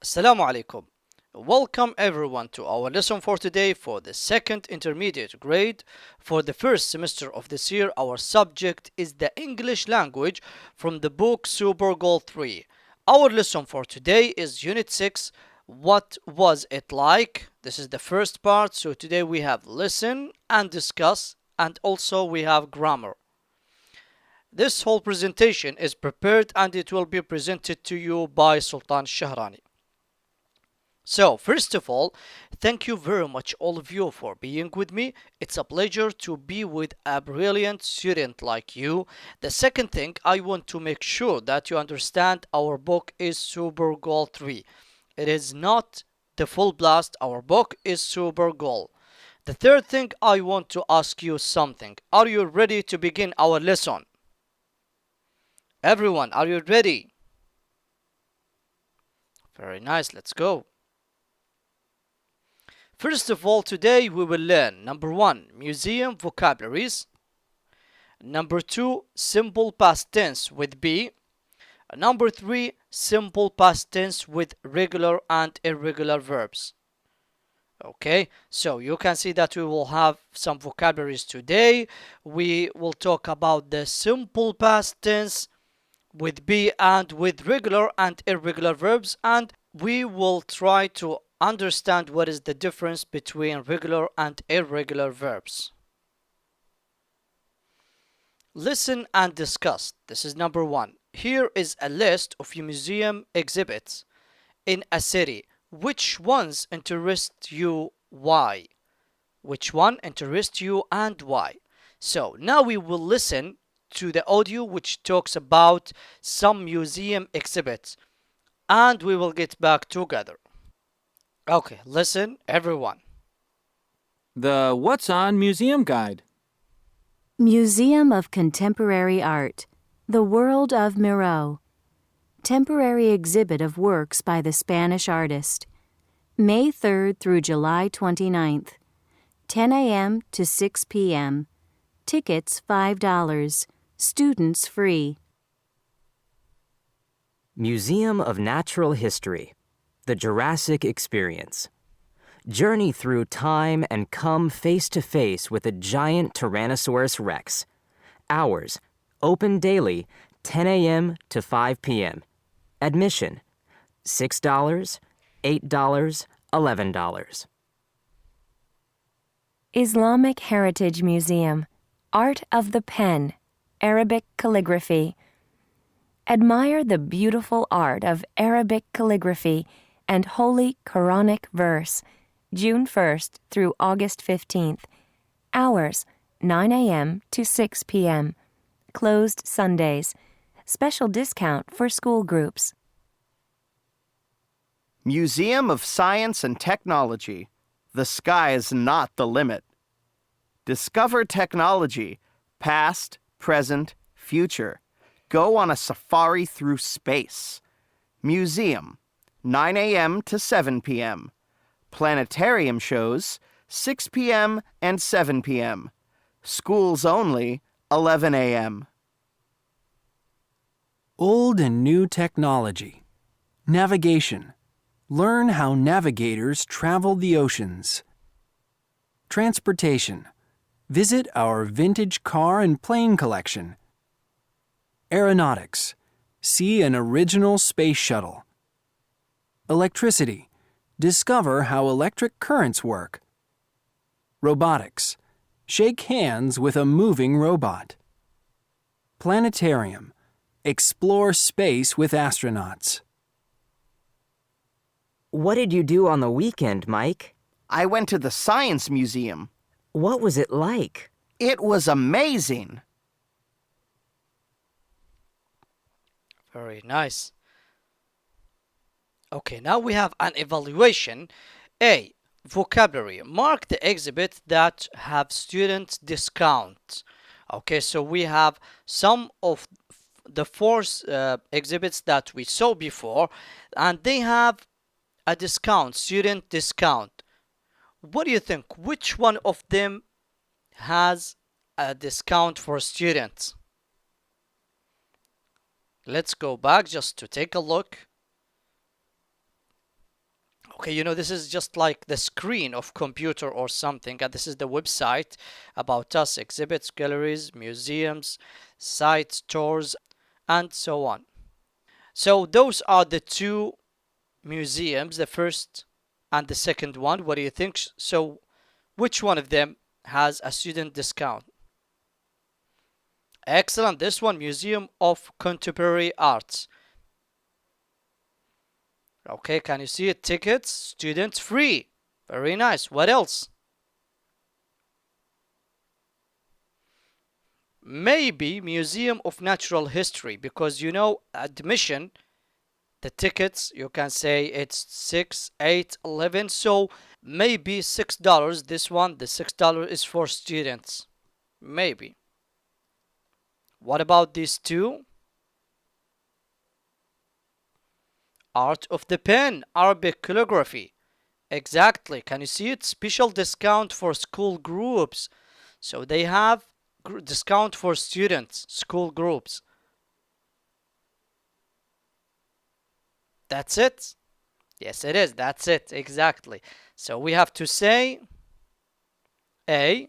Assalamu alaikum. Welcome everyone to our lesson for today for the second intermediate grade. For the first semester of this year, our subject is the English language from the book Super Goal 3. Our lesson for today is Unit 6. What was it like? This is the first part. So today we have listen and discuss, and also we have grammar. This whole presentation is prepared and it will be presented to you by Sultan Shahrani. So, first of all, thank you very much, all of you, for being with me. It's a pleasure to be with a brilliant student like you. The second thing, I want to make sure that you understand our book is Super Goal 3. It is not the full blast, our book is Super Goal. The third thing, I want to ask you something. Are you ready to begin our lesson? Everyone, are you ready? Very nice, let's go. First of all, today we will learn number 1, museum vocabularies, number 2, simple past tense with be, number 3, simple past tense with regular and irregular verbs. Okay, so you can see that we will have some vocabularies today. We will talk about the simple past tense with be and with regular and irregular verbs, and we will try to understand what is the difference between regular and irregular verbs. Listen and discuss. This is number 1. Here is a list of museum exhibits in a city. Which ones interest you? Why? Which one interests you and why? So now we will listen to the audio which talks about some museum exhibits and we will get back together. Okay, listen, everyone. The What's On Museum Guide. Museum of Contemporary Art, The World of Miro. Temporary exhibit of works by the Spanish artist. May 3rd through July 29th. 10 a.m. to 6 p.m. Tickets $5. Students free. Museum of Natural History, The Jurassic Experience. Journey through time and come face to face with a giant Tyrannosaurus Rex. Hours, open daily, 10 a.m. to 5 p.m. Admission, $6, $8, $11. Islamic Heritage Museum, Art of the Pen, Arabic Calligraphy. Admire the beautiful art of Arabic calligraphy and Holy Quranic verse, June 1st through August 15th. Hours, 9 a.m. to 6 p.m. Closed Sundays. Special discount for school groups. Museum of Science and Technology. The sky is not the limit. Discover technology, past, present, future. Go on a safari through space. Museum, 9 a.m. to 7 p.m. Planetarium shows, 6 p.m. and 7 p.m. Schools only, 11 a.m. Old and New Technology. Navigation. Learn how navigators travel the oceans. Transportation. Visit our vintage car and plane collection. Aeronautics. See an original space shuttle. Electricity. Discover how electric currents work. Robotics. Shake hands with a moving robot. Planetarium. Explore space with astronauts. What did you do on the weekend, Mike? I went to the Science Museum. What was it like? It was amazing. Very nice. Okay, now we have an evaluation. A. Vocabulary. Mark the exhibits that have student discount. Okay, so we have some of the four exhibits that we saw before, and they have a discount, student discount. What do you think? Which one of them has a discount for students? Let's go back just to take a look. Okay, you know, this is just like the screen of computer or something, and this is the website about us, exhibits, galleries, museums, sites, tours, and so on. So those are the two museums, the first and the second one. What do you think? So which one of them has a student discount? Excellent. This one, Museum of Contemporary Arts. Okay, can you see it? Tickets, students free. Very nice. What else? Maybe Museum of Natural History, because you know, admission, the tickets, you can say it's 6, 8, 11. So maybe $6. This one, the $6 is for students. Maybe. What about these two? Art of the Pen, Arabic calligraphy. Exactly. Can you see it? Special discount for school groups. So they have discount for students, school groups. That's it? Yes, it is. That's it. Exactly. So we have to say A,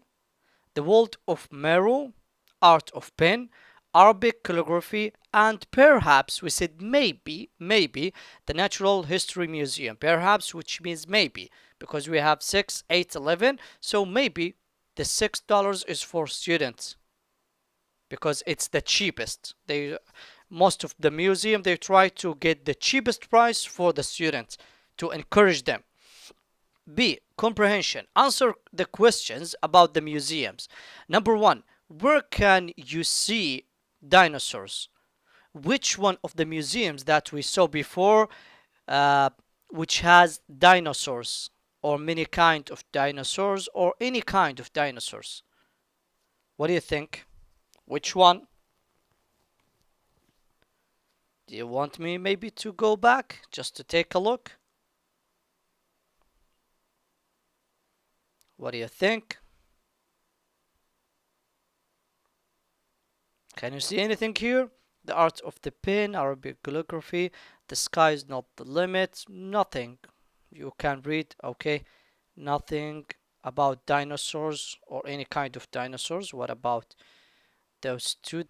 the World of Meru, Art of Pen, Arabic calligraphy, and perhaps we said maybe the Natural History Museum. Perhaps, which means maybe, because we have 6, 8, 11. So maybe the $6 is for students because it's the cheapest. Most of the museum, they try to get the cheapest price for the students to encourage them. B, comprehension. Answer the questions about the museums. Number 1, where can you see dinosaurs? Which one of the museums that we saw before which has dinosaurs or many kind of dinosaurs or any kind of dinosaurs? What do you think? Which one? Do you want me maybe to go back just to take a look? What do you think? Can you see anything here? The Art of the Pen, Arabic calligraphy, the sky is not the limit, nothing. You can read, okay, nothing about dinosaurs or any kind of dinosaurs. What about those two?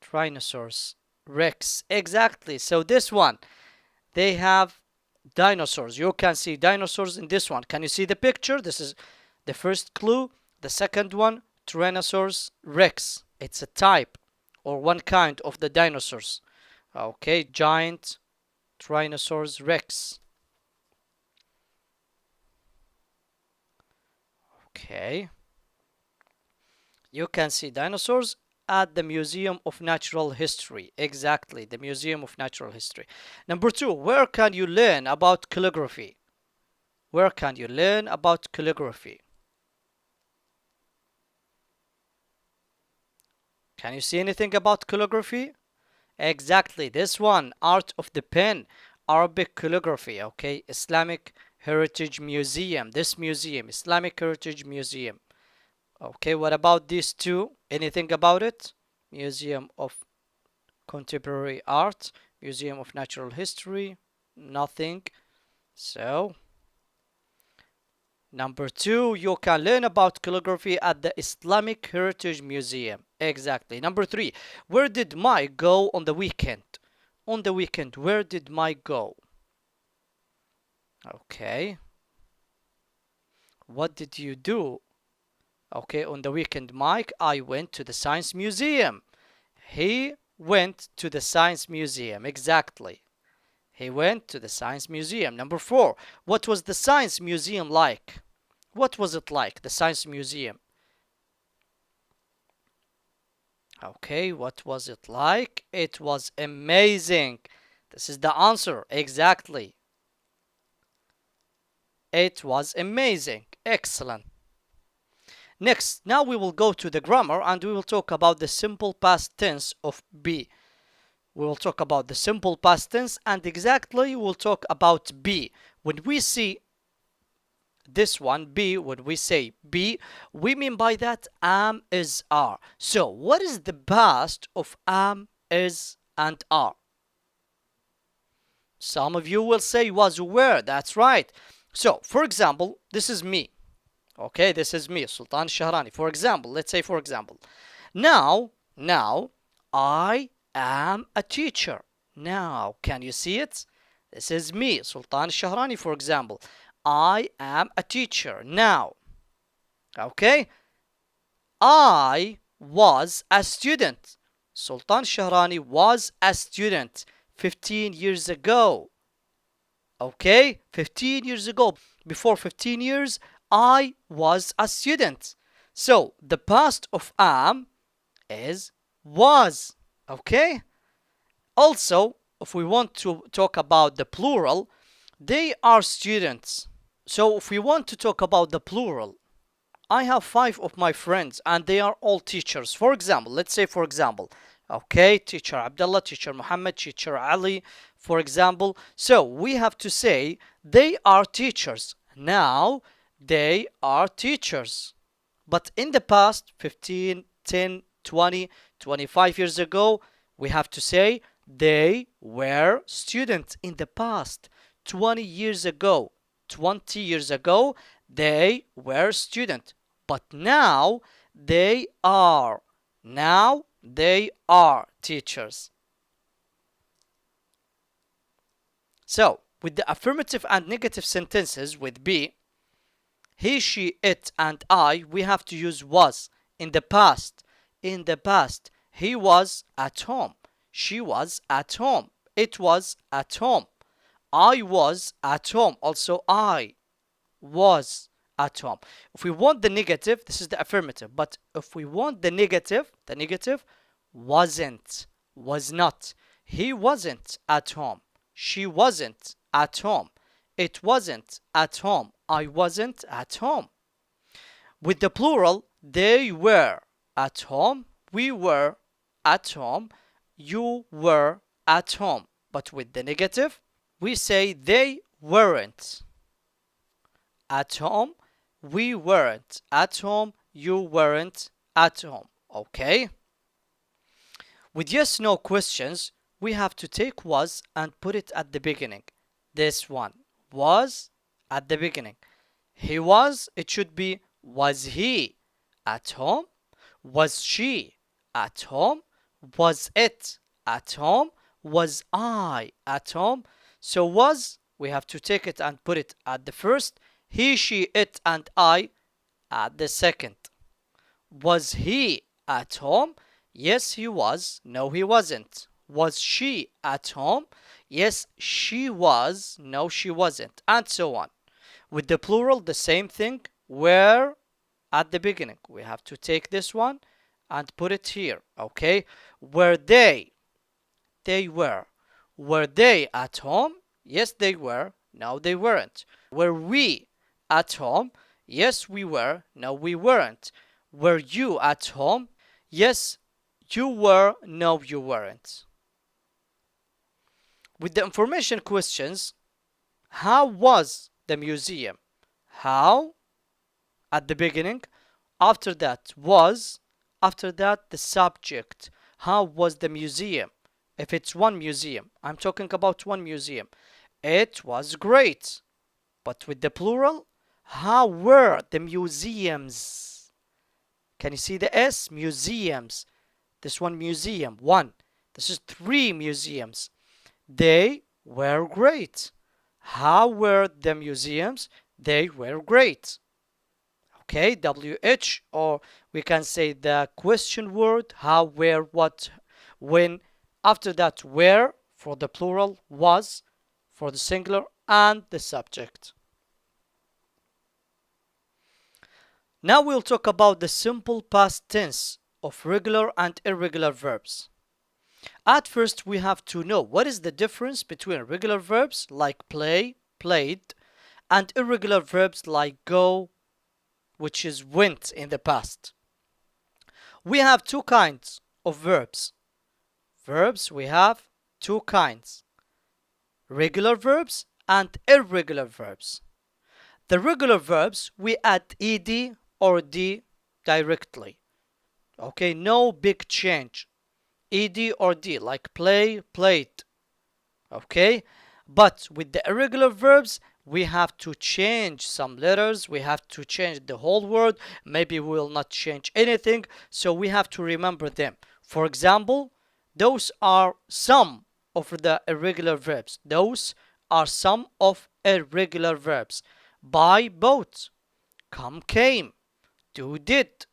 Tyrannosaurus Rex. Exactly. So this one, they have dinosaurs. You can see dinosaurs in this one. Can you see the picture? This is the first clue. The second one, Tyrannosaurus Rex. It's a type or one kind of the dinosaurs. Okay, giant Tyrannosaurus Rex. Okay. You can see dinosaurs at the Museum of Natural History. Exactly, the Museum of Natural History. Number 2, where can you learn about calligraphy? Where can you learn about calligraphy? Can you see anything about calligraphy? Exactly, this one, Art of the Pen, Arabic calligraphy, okay? Islamic Heritage Museum. This museum, Islamic Heritage Museum. Okay, what about these two? Anything about it? Museum of Contemporary Art, Museum of Natural History, nothing. So, number 2, you can learn about calligraphy at the Islamic Heritage Museum. Exactly. Number 3, where did Mike go on the weekend? On the weekend, where did Mike go? Okay. What did you do? Okay, on the weekend, Mike, I went to the Science Museum. He went to the Science Museum. Exactly. He went to the Science Museum. Number 4, what was the Science Museum like? What was it like, the Science Museum? Okay, what was it like? It was amazing. This is the answer. Exactly. It was amazing. Excellent. Next, now we will go to the grammar and we will talk about the simple past tense of be. We will talk about the simple past tense and exactly we'll talk about be. When we see this one, be, when we say be, we mean by that am, is, are. So, what is the past of am, is, and are. Some of you will say was, were. That's right. So, for example, this is me. Okay, this is me, Sultan Shahrani. For example, let's say for example, now I am a teacher. Now, can you see it? This is me, Sultan Shahrani, for example. I am a teacher. Now, okay, I was a student. Sultan Shahrani was a student 15 years ago. Okay, 15 years ago. Before 15 years, I was a student. So, the past of am is was. Okay? Also, if we want to talk about the plural, they are students. So, if we want to talk about the plural, I have 5 of my friends and they are all teachers. For example, let's say for example, okay, teacher Abdullah, teacher Muhammad, teacher Ali, for example. So we have to say they are teachers. Now they are teachers. But in the past, 15, 10, 20, 25 years ago, we have to say they were students in the past. 20 years ago, 20 years ago, they were students. But now they are. Now they are teachers. So, with the affirmative and negative sentences with be, he, she, it, and I, we have to use was in the past. In the past, he was at home. She was at home. It was at home. I was at home. Also, I was at home. If we want the negative, this is the affirmative. But if we want the negative wasn't, was not. He wasn't at home. She wasn't at home. It wasn't at home. I wasn't at home. With the plural, they were at home. We were at home. You were at home. But with the negative, we say they weren't at home. We weren't at home. You weren't at home. Okay? With yes, no questions, we have to take was and put it at the beginning. This one was at the beginning. He was, it should be was he at home? Was she at home? Was it at home? Was I at home? So was, we have to take it and put it at the first. He, she, it, and I at the second. Was he at home? Yes, he was. No, he wasn't. Was she at home? Yes, she was. No, she wasn't. And so on. With the plural, the same thing. Were at the beginning. We have to take this one and put it here. Okay? Were they? They were. Were they at home? Yes, they were. No, they weren't. Were we at home? Yes, we were. No, we weren't. Were you at home? Yes, you were. No, you weren't. With the information questions, how was the museum? How at the beginning. After that was. After that the subject. How was the museum? If it's one museum, I'm talking about one museum. It was great. But with the plural, how were the museums? Can you see the S? Museums. This one museum, one. This is 3 museums. They were great. How were the museums? They were great. Okay, WH, or we can say the question word, how, where, what, when. After that, where for the plural, was for the singular, and the subject. Now we'll talk about the simple past tense of regular and irregular verbs. At first, we have to know what is the difference between regular verbs like play, played, and irregular verbs like go, which is went in the past. We have 2 kinds of verbs. We have 2 kinds. Regular verbs and irregular verbs. The regular verbs, we add ed or d directly. Okay, no big change. ed or d, like play, played. Okay, but with the irregular verbs we have to change some letters, we have to change the whole word, maybe we will not change anything, so we have to remember them. For example, those are some of the irregular verbs. Those are some of irregular verbs. Buy, bought. Come, came. Do, did.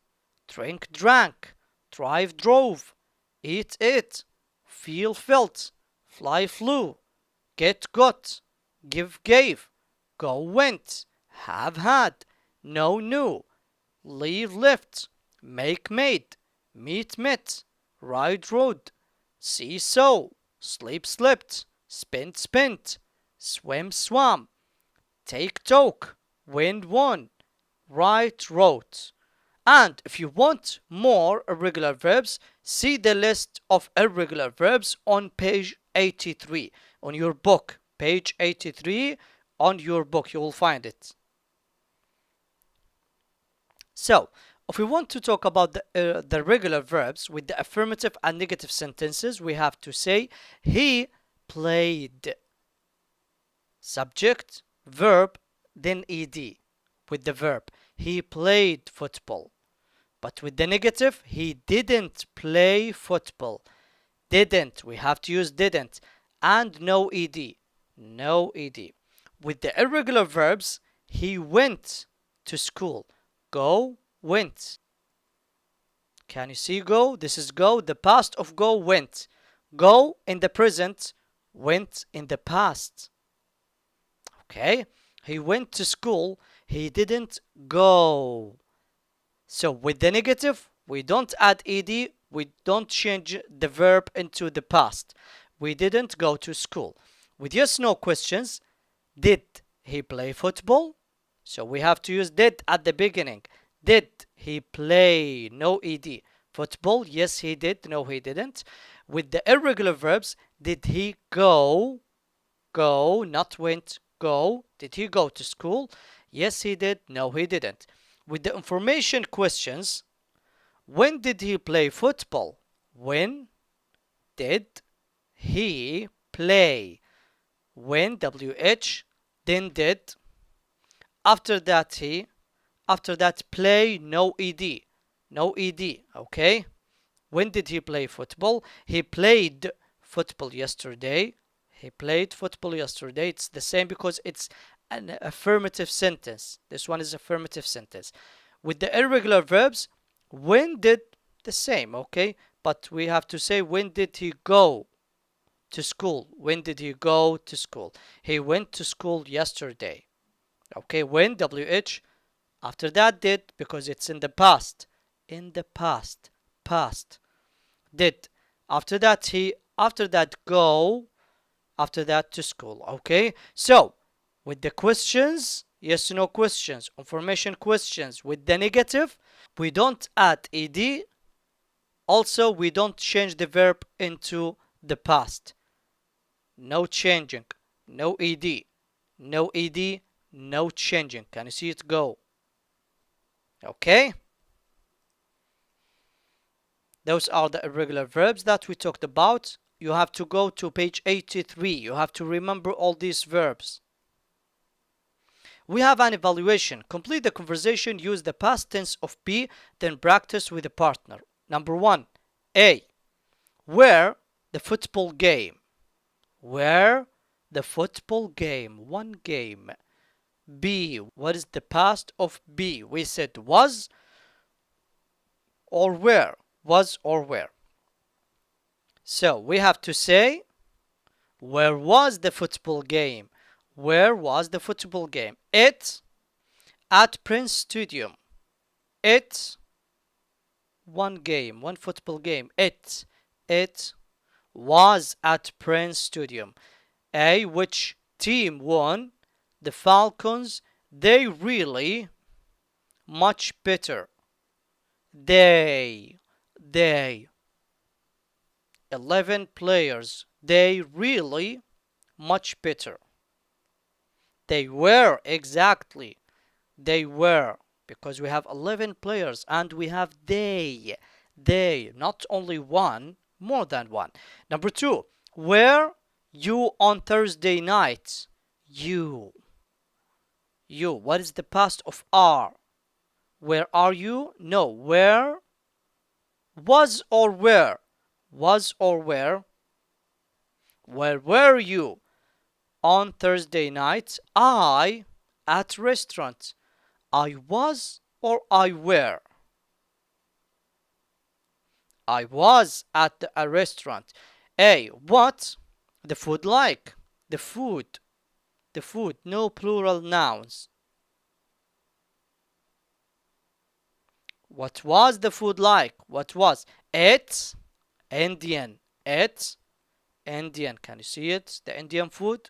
Drink, drank. Drive, drove. Eat, ate. Feel, felt. Fly, flew. Get, got. Give, gave. Go, went. Have, had. Know, knew. Leave, left. Make, made. Meet, met. Ride, rode. See, saw. Sleep, slept. Spend, spent. Swim, swam. Take, took. Win, won. Write, wrote. And if you want more irregular verbs, see the list of irregular verbs on page 83 on your book. Page 83 on your book, you will find it. So, if we want to talk about the regular verbs with the affirmative and negative sentences, we have to say he played. Subject, verb, then ed with the verb. He played football. But with the negative, he didn't play football. Didn't, we have to use didn't. And no ed. No ed. With the irregular verbs, he went to school. Go, went. Can you see go? This is go. The past of go, went. Go in the present, went in the past. Okay? He went to school. He didn't go. So with the negative, we don't add ed. We don't change the verb into the past. We didn't go to school. With yes, no questions, did he play football? So we have to use did at the beginning. Did he play? No ed. Football? Yes, he did. No, he didn't. With the irregular verbs, did he go? Go, not went. Go. Did he go to school? Yes, he did. No, he didn't. With the information questions, when did he play football? When did he play? When, WH, then did. After that, he. After that, play, no ed. No ed, okay? When did he play football? He played football yesterday. He played football yesterday. It's the same because it's an affirmative sentence. This one is affirmative sentence. With the irregular verbs, when did, the same, okay? But we have to say, when did he go to school? When did he go to school? He went to school yesterday. Okay, when, WH. After that, did, because it's in the past. In the past. Past. Did. After that, he. After that, go. After that, to school. Okay, so with the questions, yes, no questions, information questions, with the negative, we don't add ed. Also, we don't change the verb into the past. No changing. No ed. No ed. No changing. Can you see it go? Okay? Those are the irregular verbs that we talked about. You have to go to page 83. You have to remember all these verbs. We have an evaluation. Complete the conversation. Use the past tense of be, then practice with a partner. Number 1. A. Where the football game. Where the football game. One game. B. What is the past of be? We said was or where. Was or where. So we have to say, where was the football game? Where was the football game? It at Prince Stadium. It one game, one football game. It was at Prince Stadium. A. Which team won? The Falcons. They really much better. They 11 players. They really much better. They were, exactly. They were, because we have 11 players and we have they. They, not only one, More than one. Number two, were you on Thursday night? You. You. What is the past of are? Where are you? No. Where? Was or where? Was or where? Where were you on Thursday night? I at restaurant. I was or I were? I was at a restaurant. A. What? The food like. The food. The food. No plural nouns. What was the food like? What was? It. Indian. It. Indian. Can you see it? The Indian food.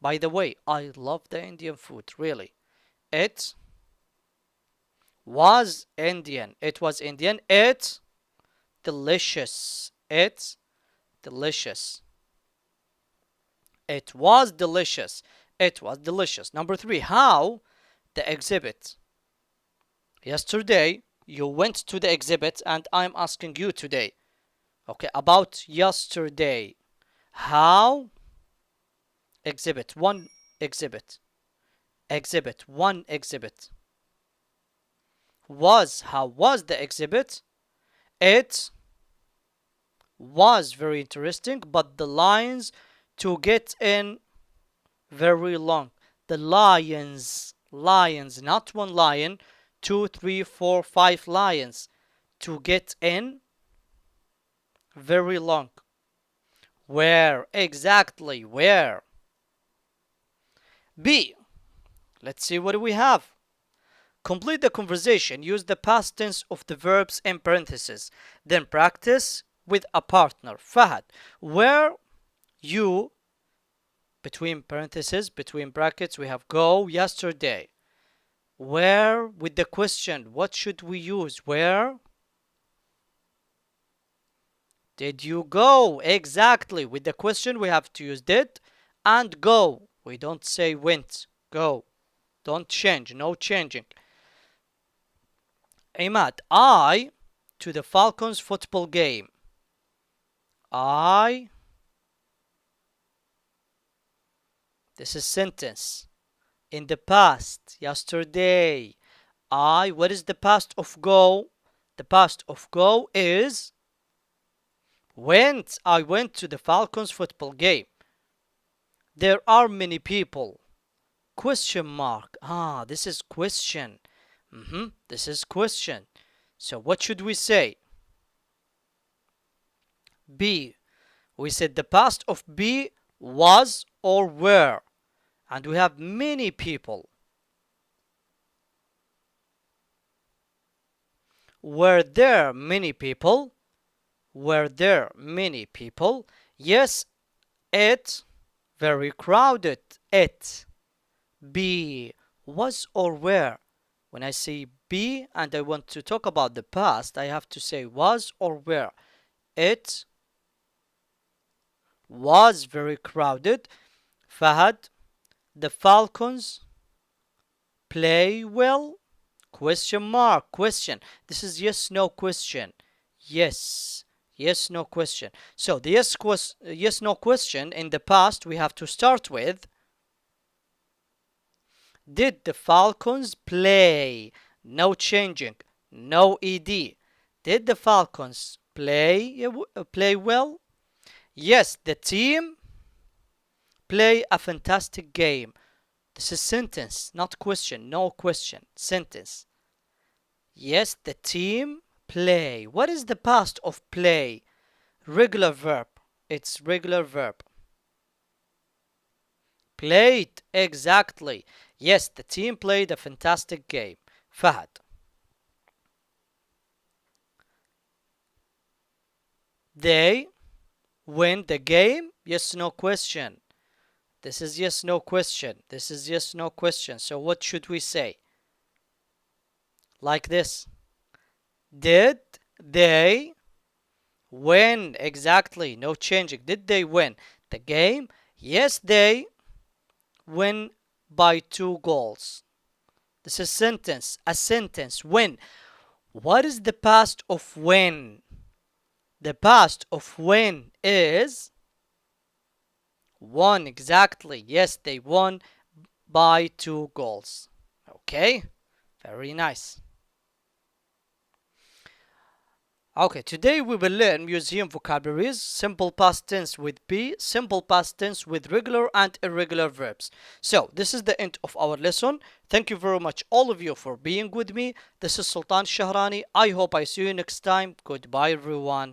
By the way, I love the Indian food. Really. It was Indian. It was Indian. It delicious. It's delicious. It was delicious. It was delicious. Number three, how? The exhibit. Yesterday, you went to the exhibit, and I'm asking you today. Okay, about yesterday. How? Exhibit. One exhibit. Exhibit. One exhibit. Was. How was the exhibit? It was very interesting, but the lines to get in very long. The lions, not one lion, 2, 3, 4, 5 lions. To get in very long. Where? Exactly, where? B. Let's see what do we have. Complete the conversation. Use the past tense of the verbs in parentheses. Then practice with a partner. Fahad, where you, between parentheses, between brackets, we have go yesterday. Where with the question, what should we use? Where did you go? Exactly. With the question, we have to use did and go. We don't say went. Go. Don't change. No changing. Imad, I to the Falcons football game. I. This is sentence. In the past, yesterday. I. What is the past of go? The past of go is went. I went to the Falcons football game. There are many people. Question mark. This is question. This is question. So what should we say? B. We said the past of be was or were. And we have many people. Were there many people? Were there many people? Yes, it very crowded. It. B. Was or were. When I say be and I want to talk about the past, I have to say was or were. It was very crowded. Fahad, the Falcons play well? Question mark. Question. This is yes, no question. Yes. Yes, no question. So the yes, no question in the past we have to start with did the Falcons play? No changing. No ed. Did the Falcons play well? Yes, the team play a fantastic game. This is sentence, not question. No question. Sentence. Yes, the team play. What is the past of play? Regular verb. It's regular verb. Played. Exactly. Yes, the team played a fantastic game. Fahad. They win the game? Yes, no question. This is yes, no question. This is yes, no question. So what should we say? Like this. Did they win? Exactly. No changing. Did they win the game? Yes, they win by 2 goals. This is sentence. A sentence. Win. What is the past of win? The past of win is won. Exactly. Yes, they won by 2 goals. Okay, very nice. Okay, today we will learn museum vocabularies, simple past tense with be, simple past tense with regular and irregular verbs. So, this is the end of our lesson. Thank you very much, all of you, for being with me. This is Sultan Shahrani. I hope I see you next time. Goodbye, everyone.